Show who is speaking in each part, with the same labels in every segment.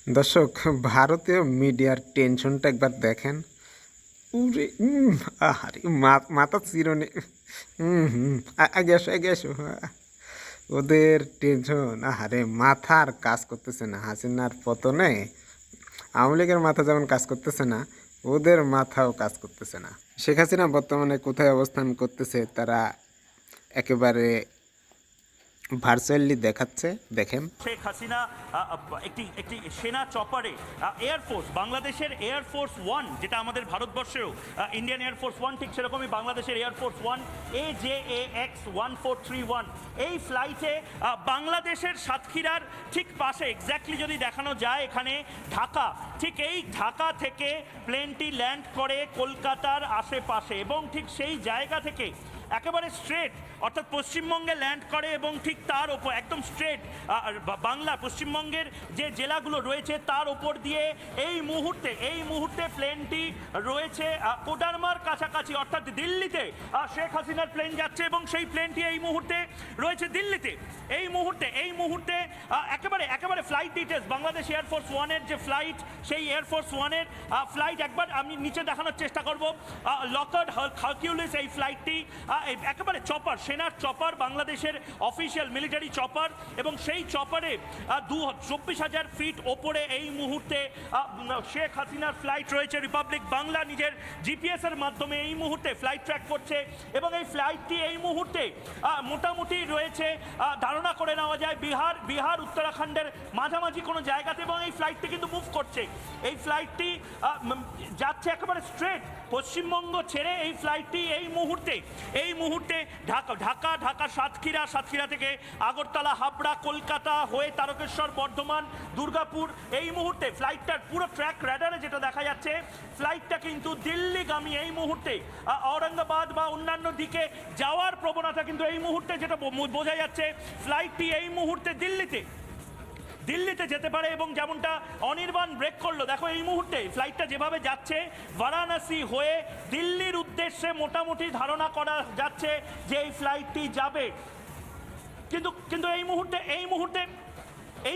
Speaker 1: দর্শক, ভারতীয় মিডিয়ার টেনশনটা একবার দেখেন। উরে আহারে মাথা চিরনি। আগে আসো আগে আসো। ওদের টেনশন, আহারে মাথা আর কাজ করতেছে না। হাসিনার পতনে আওয়ামী লীগের মাথা যেমন কাজ করতেছে না, ওদের মাথাও কাজ করতেছে না। শেখ হাসিনা বর্তমানে কোথায় অবস্থান করতেছে তারা একেবারে ভার্চুয়ালি দেখাচ্ছে, দেখেন।
Speaker 2: শেখ হাসিনা একটি একটি সেনা চপারে এয়ারফোর্স, বাংলাদেশের এয়ারফোর্স ওয়ান, যেটা আমাদের ভারতবর্ষেও ইন্ডিয়ান এয়ারফোর্স ওয়ান, ঠিক সেরকমই বাংলাদেশের এয়ারফোর্স ওয়ান AJAX1431, এই ফ্লাইটে বাংলাদেশের সাতক্ষীরার ঠিক পাশে এক্স্যাক্টলি যদি দেখানো যায়, এখানে ঢাকা, ঠিক এই ঢাকা থেকে প্লেনটি ল্যান্ড করে কলকাতার আশেপাশে এবং ঠিক সেই জায়গা থেকে একেবারে স্ট্রেট, অর্থাৎ পশ্চিমবঙ্গে ল্যান্ড করে এবং ঠিক তার ওপর একদম স্ট্রেট বাংলা, পশ্চিমবঙ্গের যে জেলাগুলো রয়েছে তার ওপর দিয়ে এই মুহূর্তে প্লেনটি রয়েছে কোডারমার কাছাকাছি, অর্থাৎ দিল্লিতে শেখ হাসিনার প্লেন যাচ্ছে এবং সেই প্লেনটি এই মুহূর্তে রয়েছে দিল্লিতে। এই মুহূর্তে একেবারে ফ্লাইট ডিটেলস, বাংলাদেশ এয়ারফোর্স ওয়ানের যে ফ্লাইট, সেই এয়ারফোর্স ওয়ানের ফ্লাইট একবার আমি নিচে দেখানোর চেষ্টা করব। লকহার্ড হারকিউলিস এই ফ্লাইটটি একেবারে চপার, সেনার চপার, বাংলাদেশের অফিসিয়াল মিলিটারি চপার, এবং সেই চপারে 24,000 ফিট ওপরে এই মুহূর্তে শেখ হাসিনার ফ্লাইট রয়েছে। রিপাবলিক বাংলা নিজের জিপিএস এর মাধ্যমে এই মুহূর্তে ফ্লাইট ট্র্যাক করছে এবং এই ফ্লাইটটি এই মুহূর্তে মোটামুটি রয়েছে, ধারণা করে নেওয়া যায় বিহার উত্তরাখণ্ডের মাঝামাঝি কোনো জায়গাতে, এবং এই ফ্লাইটটি কিন্তু মুভ করছে। এই ফ্লাইটটি যাচ্ছে একেবারে স্ট্রেট পশ্চিমবঙ্গ ছেড়ে। এই ফ্লাইটটি এই মুহূর্তে ঢাকা সাতক্ষীরা থেকে আগরতলা, হাবড়া, কলকাতা হয়ে তারকেশ্বর, বর্ধমান, দুর্গাপুর। এই মুহূর্তে ফ্লাইটটার পুরো ট্র্যাক র্যাডারে যেটা দেখা যাচ্ছে, ফ্লাইটটা কিন্তু দিল্লিগামী এই মুহূর্তে, ঔরঙ্গাবাদ বা অন্যান্য দিকে যাওয়ার প্রবণতা কিন্তু এই মুহূর্তে যেটা বোঝা যাচ্ছে, ফ্লাইটটি এই মুহূর্তে দিল্লিতে যেতে পারে। এবং যেমনটা অনির্বাণ ব্রেক করলো, দেখো এই মুহূর্তে ফ্লাইটটা যেভাবে যাচ্ছে বারাণসী হয়ে দিল্লির উদ্দেশ্যে, মোটামুটি ধারণা করা যাচ্ছে যে এই ফ্লাইটটি যাবে। কিন্তু এই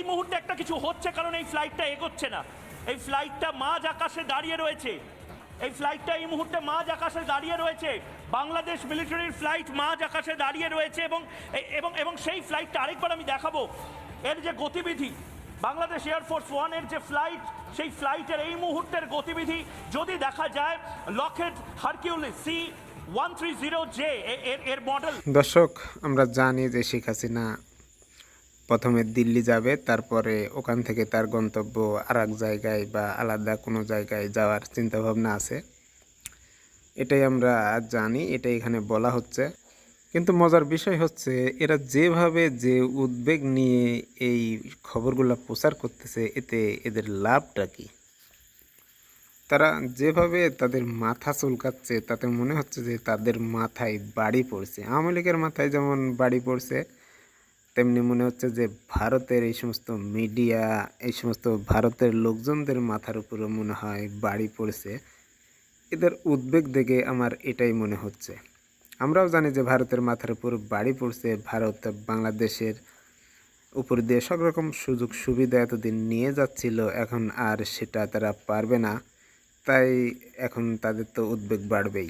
Speaker 2: মুহূর্তে একটা কিছু হচ্ছে, কারণ এই ফ্লাইটটা এগোচ্ছে না। এই ফ্লাইটটা মাঝ আকাশে দাঁড়িয়ে রয়েছে। এই মুহূর্তে মাঝ আকাশে দাঁড়িয়ে রয়েছে। বাংলাদেশ মিলিটারির ফ্লাইট মাঝ আকাশে দাঁড়িয়ে রয়েছে এবং সেই ফ্লাইটটা আরেকবার আমি দেখাবো। এর যে গতিবিধি, বাংলাদেশ এয়ারফোর্স ওয়ানের যে ফ্লাইট, সেই ফ্লাইটের এই মুহূর্তের গতিবিধি যদি দেখা যায়, লকহেড হারকিউলিস C-130J এর মডেল।
Speaker 1: দর্শক, আমরা জানি যে শেখ হাসিনা প্রথমে দিল্লি যাবে, তারপরে ওখান থেকে তার গন্তব্য আর এক জায়গায় বা আলাদা কোনো জায়গায় যাওয়ার চিন্তাভাবনা আছে। এটাই আমরা জানি, এটাই এখানে বলা হচ্ছে। কিন্তু মজার বিষয় হচ্ছে, এরা যেভাবে যে উদ্বেগ নিয়ে এই খবরগুলো প্রচার করতেছে, এতে এদের লাভটা কি? তারা যেভাবে তাদের মাথা চুলকাচ্ছে, তাতে মনে হচ্ছে যে তাদের মাথায় বাড়ি পড়ছে। আওয়ামী লীগের মাথায় যেমন বাড়ি পড়ছে, তেমনি মনে হচ্ছে যে ভারতের এই সমস্ত মিডিয়া, এই সমস্ত ভারতের লোকজনদের মাথার উপরে মনে হয় বাড়ি পড়ছে। এদের উদ্বেগ দেখে আমার এটাই মনে হচ্ছে। আমরাও জানি যে ভারতের মাথার উপর বাড়ি পড়ছে। ভারত বাংলাদেশের উপর দিয়ে সব রকম সুযোগ সুবিধা এতদিন নিয়ে যাচ্ছিল, এখন আর সেটা তারা পারবে না। তাই এখন তাদের তো উদ্বেগ বাড়বেই।